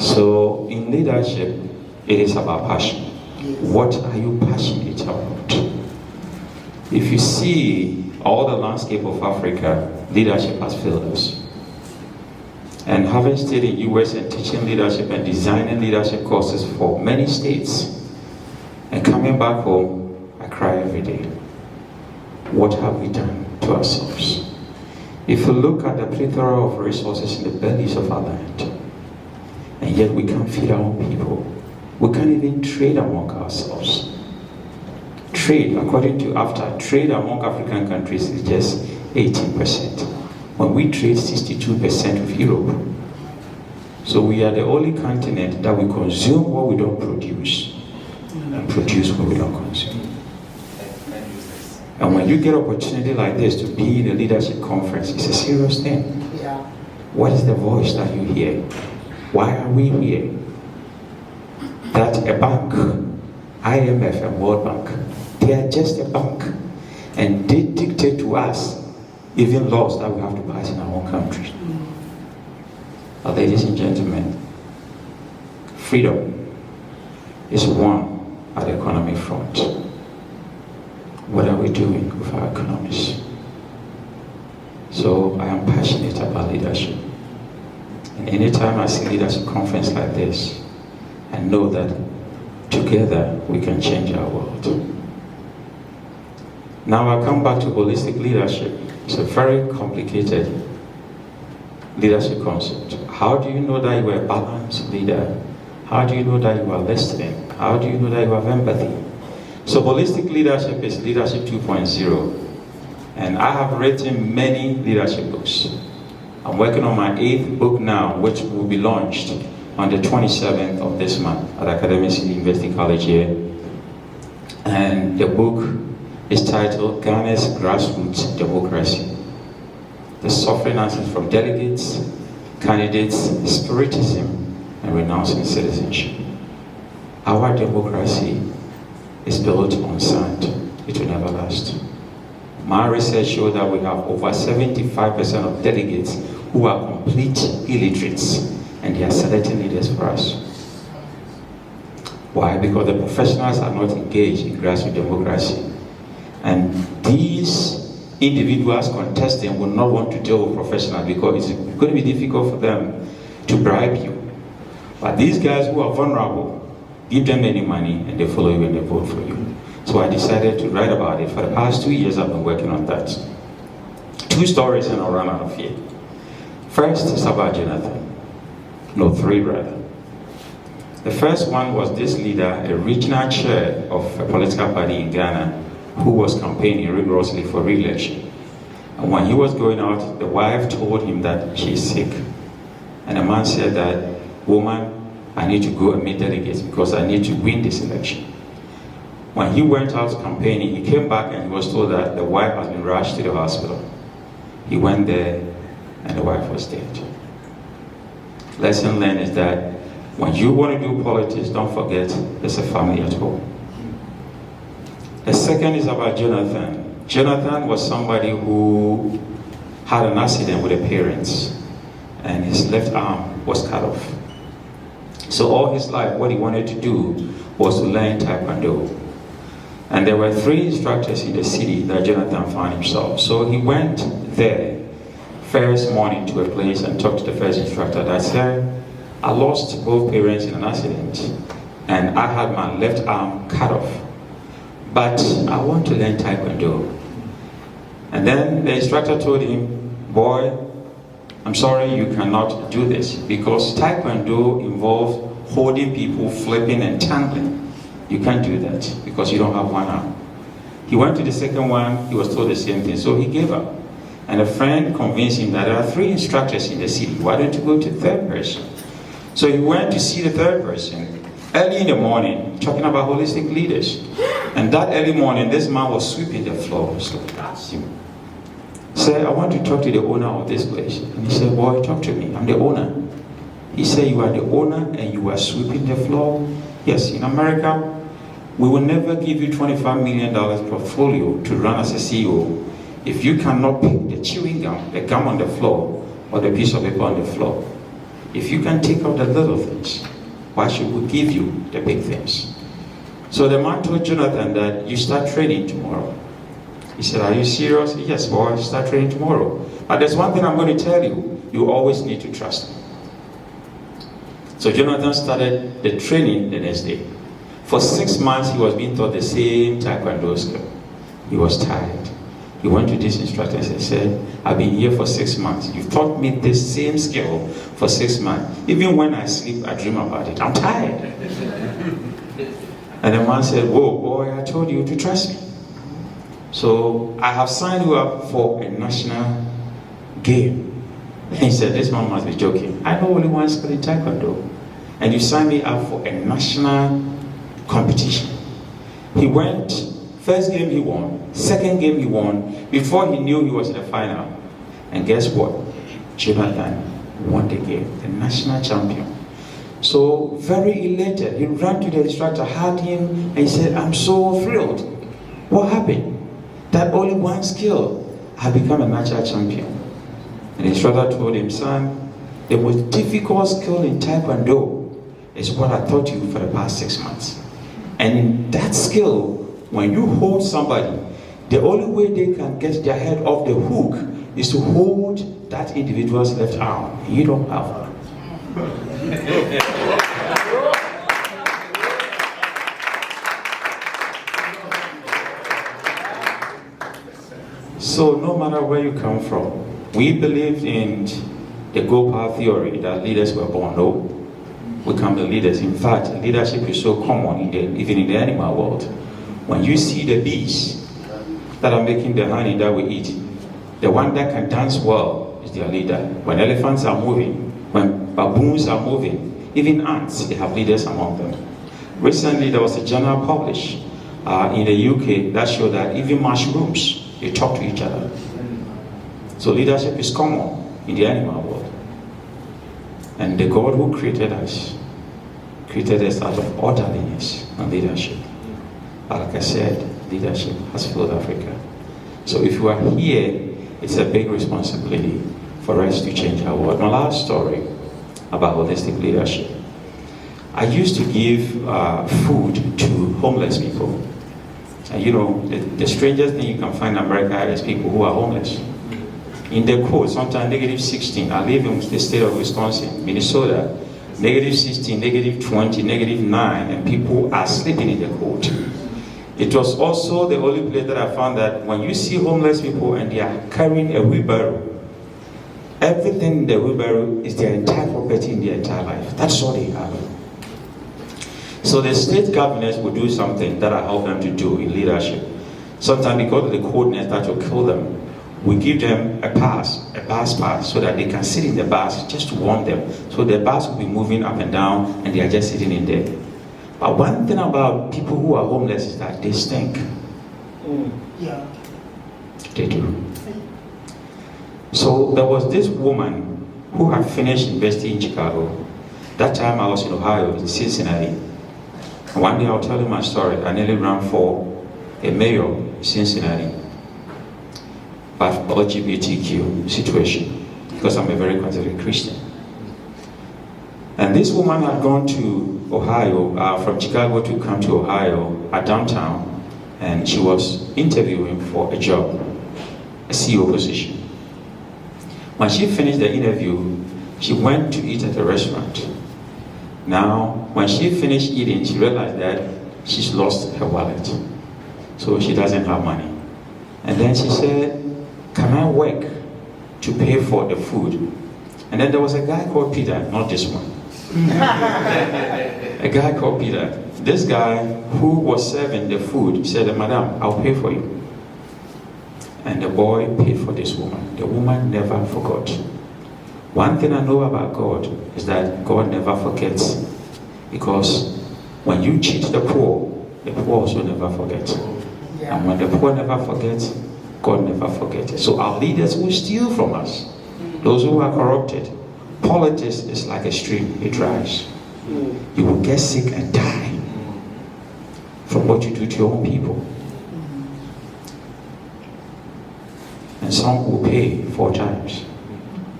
So in leadership, it is about passion. Yes. What are you passionate about? If you see all the landscape of Africa, leadership has failed us. And having stayed in US and teaching leadership and designing leadership courses for many states, and coming back home, I cry every day. What have we done to ourselves? If you look at the plethora of resources in the bellies of our land, and yet we can't feed our own people, we can't even trade among ourselves. Trade, according to AFTA, trade among African countries is just 18%. When we trade 62% with Europe. So we are the only continent that we consume what we don't produce, and produce what we don't consume. And when you get an opportunity like this to be in a leadership conference, it's a serious thing. Yeah. What is the voice that you hear? Why are we here? That a bank, IMF and World Bank, they are just a bank. And they dictate to us even laws that we have to pass in our own country. But ladies and gentlemen, freedom is won at the economic front. What are we doing with our economies? So I am passionate about leadership. And anytime I see leadership conference like this, I know that together we can change our world. Now I'll come back to holistic leadership. It's a very complicated leadership concept. How do you know that you are a balanced leader? How do you know that you are listening? How do you know that you have empathy? So holistic leadership is leadership 2.0. And I have written many leadership books. I'm working on my 8th book now, which will be launched on the 27th of this month at Academic City University College here. And the book is titled Ghana's Grassroots Democracy. The suffering answers from delegates, candidates, spiritism, and renouncing citizenship. Our democracy is built on sand. It will never last. My research showed that we have over 75% of delegates who are complete illiterates, and they are selecting leaders for us. Why? Because the professionals are not engaged in grassroots democracy. And these individuals contesting will not want to deal with professionals because it's going to be difficult for them to bribe you. But these guys who are vulnerable, give them any money and they follow you and they vote for you. So I decided to write about it. For the past 2 years I've been working on that. 2 stories and I'll run out of here. First is about Jonathan. No, 3 rather. The first one was this leader, a regional chair of a political party in Ghana, who was campaigning rigorously for re-election. And when he was going out, the wife told him that she's sick. And the man said that, woman, I need to go and meet delegates because I need to win this election. When he went out campaigning, he came back and he was told that the wife has been rushed to the hospital. He went there and the wife was dead. Lesson learned is that when you want to do politics, don't forget there's a family at home. The second is about Jonathan. Jonathan was somebody who had an accident with the parents and his left arm was cut off. So all his life, what he wanted to do was to learn Taekwondo. And there were 3 instructors in the city that Jonathan found himself. So he went there first morning to a place and talked to the first instructor that said, I lost both parents in an accident and I had my left arm cut off. But I want to learn Taekwondo. And then the instructor told him, boy, I'm sorry you cannot do this because Taekwondo involves holding people, flipping and tangling. You can't do that because you don't have one arm. He went to the second one, he was told the same thing, so he gave up. And a friend convinced him that there are 3 instructors in the city, why don't you go to the 3rd person? So he went to see the 3rd person early in the morning, talking about holistic leaders. And that early morning, this man was sweeping the floor. So he said, I want to talk to the owner of this place. And he said, boy, talk to me, I'm the owner. He said, you are the owner and you are sweeping the floor? Yes, in America, we will never give you $25 million portfolio to run as a CEO if you cannot pick the chewing gum, the gum on the floor, or the piece of paper on the floor. If you can take out the little things, why should we give you the big things? So the man told Jonathan that you start training tomorrow. He said, are you serious? Yes, boy, start training tomorrow. But there's one thing I'm going to tell you. You always need to trust me. So Jonathan started the training the next day. For 6 months, he was being taught the same taekwondo skill. He was tired. He went to this instructor and said, I've been here for 6 months. You've taught me this same skill for 6 months. Even when I sleep, I dream about it. I'm tired. And the man said, whoa, boy, I told you to trust me. So I have signed you up for a national game. He said, this man must be joking. I know only one skill in taekwondo. And you signed me up for a national competition. He went, first game he won, second game he won, before he knew he was in the final. And guess what? Jonathan won the game, the national champion. So very elated, he ran to the instructor, hugged him, and he said, I'm so thrilled. What happened? That only one skill had become a national champion. And the instructor told him, son, the most difficult skill in taekwondo is what I taught you for the past 6 months. And in that skill, when you hold somebody, the only way they can get their head off the hook is to hold that individual's left arm. You don't have one. So no matter where you come from, we believed in the go-power theory that leaders were born. No, we become the leaders. In fact, leadership is so common even in the animal world. When you see the bees that are making the honey that we eat, the one that can dance well is their leader. When elephants are moving, when baboons are moving, even ants, they have leaders among them. Recently, there was a journal published in the UK that showed that even mushrooms, they talk to each other. So leadership is common in the animal world. And the God who created us out of orderliness and leadership. But like I said, leadership has filled Africa. So if you are here, it's a big responsibility for us to change our world. My last story about holistic leadership. I used to give food to homeless people. And you know, the strangest thing you can find in America is people who are homeless. In the cold, sometimes -16. I live in the state of Wisconsin, Minnesota, -16, -20, -9, and people are sleeping in the cold. It was also the only place that I found that when you see homeless people and they are carrying a wheelbarrow, everything in the wheelbarrow is their entire property in their entire life. That's all they have. So the state governors will do something that I help them to do in leadership. Sometimes because of the coldness that will kill them, we give them a bus pass, so that they can sit in the bus just to warm them. So the bus will be moving up and down and they are just sitting in there. But one thing about people who are homeless is that they stink. Yeah. They do. So there was this woman who had finished university in Chicago. That time I was in Ohio, in Cincinnati. And one day I'll tell you my story. I nearly ran for a mayor in Cincinnati. But LGBTQ situation, because I'm a very conservative Christian. And this woman had gone to Ohio, from Chicago to come to Ohio, downtown, and she was interviewing for a job, a CEO position. When she finished the interview, she went to eat at a restaurant. Now, when she finished eating, she realized that she's lost her wallet. So she doesn't have money. And then she said, can I work to pay for the food? And then there was a guy called Peter, not this one. A guy called Peter. This guy who was serving the food said, Madam, I'll pay for you. And the boy paid for this woman. The woman never forgot. One thing I know about God is that God never forgets. Because when you cheat the poor also never forget. And when the poor never forgets, God never forgets. So our leaders will steal from us. Those who are corrupted. Politics is like a stream, it dries. You will get sick and die from what you do to your own people. And some will pay 4 times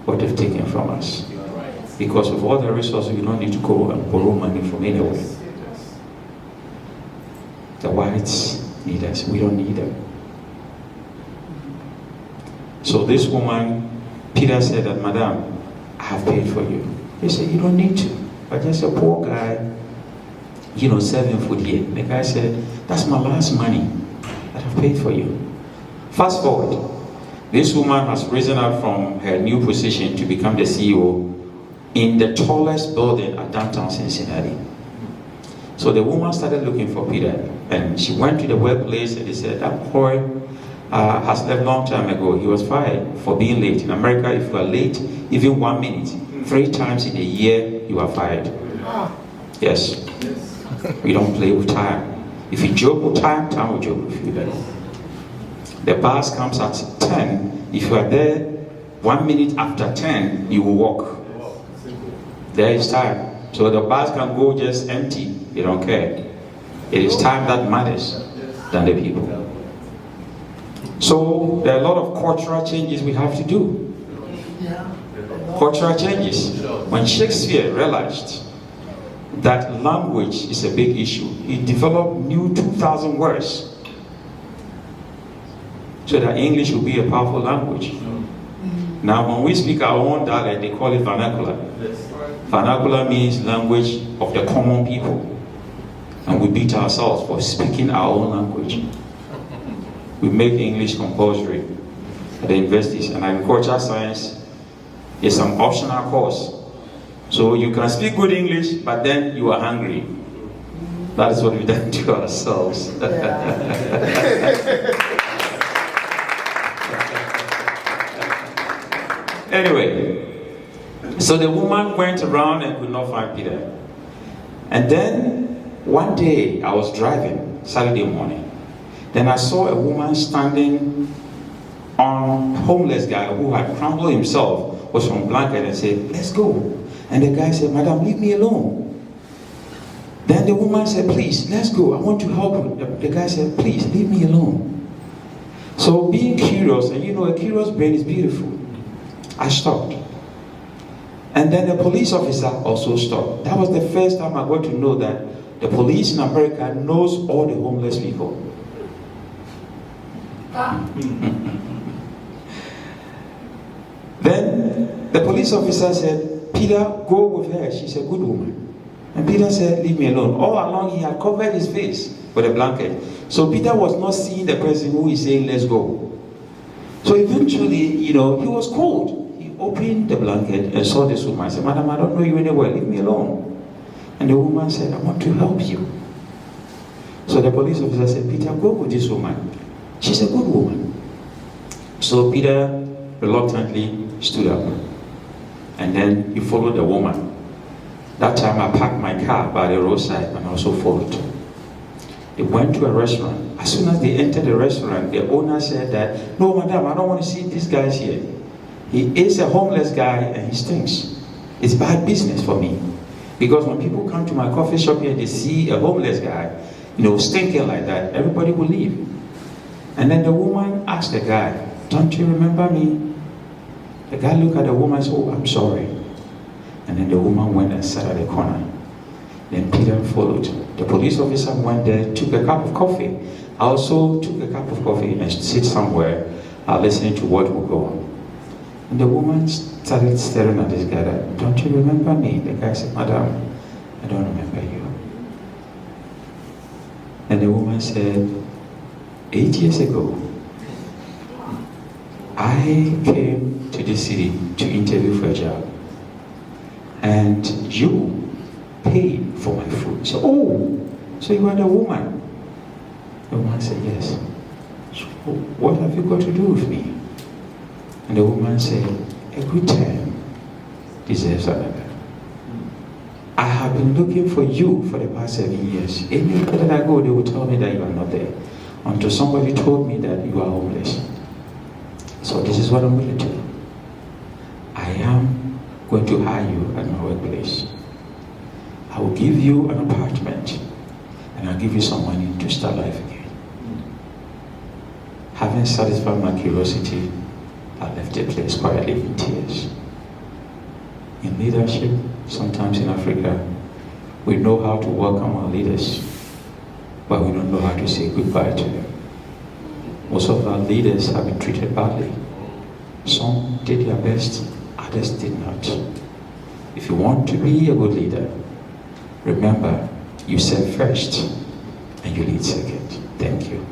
what they've taken from us. Because with all the resources, you don't need to go and borrow money from anywhere. The whites need us. We don't need them. So this woman, Peter said that, Madam, I have paid for you. He said, you don't need to. But just a poor guy, serving food here. The guy said, that's my last money that I've paid for you. Fast forward. This woman has risen up from her new position to become the CEO in the tallest building at downtown Cincinnati. So the woman started looking for Peter, and she went to the workplace and they said, that boy has left a long time ago. He was fired for being late. In America, if you are late, even 1 minute, 3 times in a year, you are fired. Yes. We don't play with time. If you joke with time, time will joke with you. The bus comes at 10. If you are there 1 minute after 10, you will walk. There is time. So the bus can go just empty. They don't care. It is time that matters than the people. So there are a lot of cultural changes we have to do. Cultural changes. When Shakespeare realized that language is a big issue, he developed new 2,000 words so that English will be a powerful language. Now when we speak our own dialect, they call it vernacular. Vernacular means language of the common people. And we beat ourselves for speaking our own language. We make English compulsory at the universities, and agricultural science is an optional course. So you can speak good English, but then you are hungry. That is what we've done to ourselves. Anyway, so the woman went around and could not find Peter. And then one day I was driving, Saturday morning. Then I saw a woman standing on a homeless guy who had crumbled himself, was from blanket, and said, let's go. And the guy said, Madam, leave me alone. Then the woman said, please, let's go. I want to help you. The guy said, please, leave me alone. So being curious, and a curious brain is beautiful. I stopped. And then the police officer also stopped. That was the first time I got to know that the police in America knows all the homeless people. Then the police officer said, Peter, go with her. She's a good woman. And Peter said, leave me alone. All along he had covered his face with a blanket. So Peter was not seeing the person who is saying, let's go. So eventually, he was cold. He opened the blanket and saw this woman. I said, Madam, I don't know you anywhere. Leave me alone. And the woman said, I want to help you. So the police officer said, Peter, go with this woman. She's a good woman. So Peter reluctantly stood up. And then he followed the woman. That time I parked my car by the roadside and also followed. They went to a restaurant. As soon as they entered the restaurant, the owner said that, no, madam, I don't want to see these guys here. He is a homeless guy and he stinks. It's bad business for me. Because when people come to my coffee shop here, they see a homeless guy, stinking like that, everybody will leave. And then the woman asked the guy, don't you remember me? The guy looked at the woman and said, oh, I'm sorry. And then the woman went and sat at the corner. Then Peter followed. The police officer went there, took a cup of coffee. I also took a cup of coffee and sit somewhere listening to what would go on. And the woman started staring at this guy. Don't you remember me? The guy said, Madam, I don't remember you. And the woman said, 8 years ago, I came to this city to interview for a job. And you paid for my food. So, so you are the woman. The woman said, yes. So what have you got to do with me? And the woman said, a good time deserves another. I have been looking for you for the past 7 years. Anywhere that I go, they will tell me that you are not there. Until somebody told me that you are homeless. So this is what I'm going to do. I am going to hire you at my workplace. I will give you an apartment and I'll give you some money to start life again. Having satisfied my curiosity, I left the place quietly in tears. in leadership, sometimes in Africa, we know how to welcome our leaders, but we don't know how to say goodbye to them. Most of our leaders have been treated badly. Some did their best, others did not. If you want to be a good leader, remember, you serve first and you lead second. Thank you.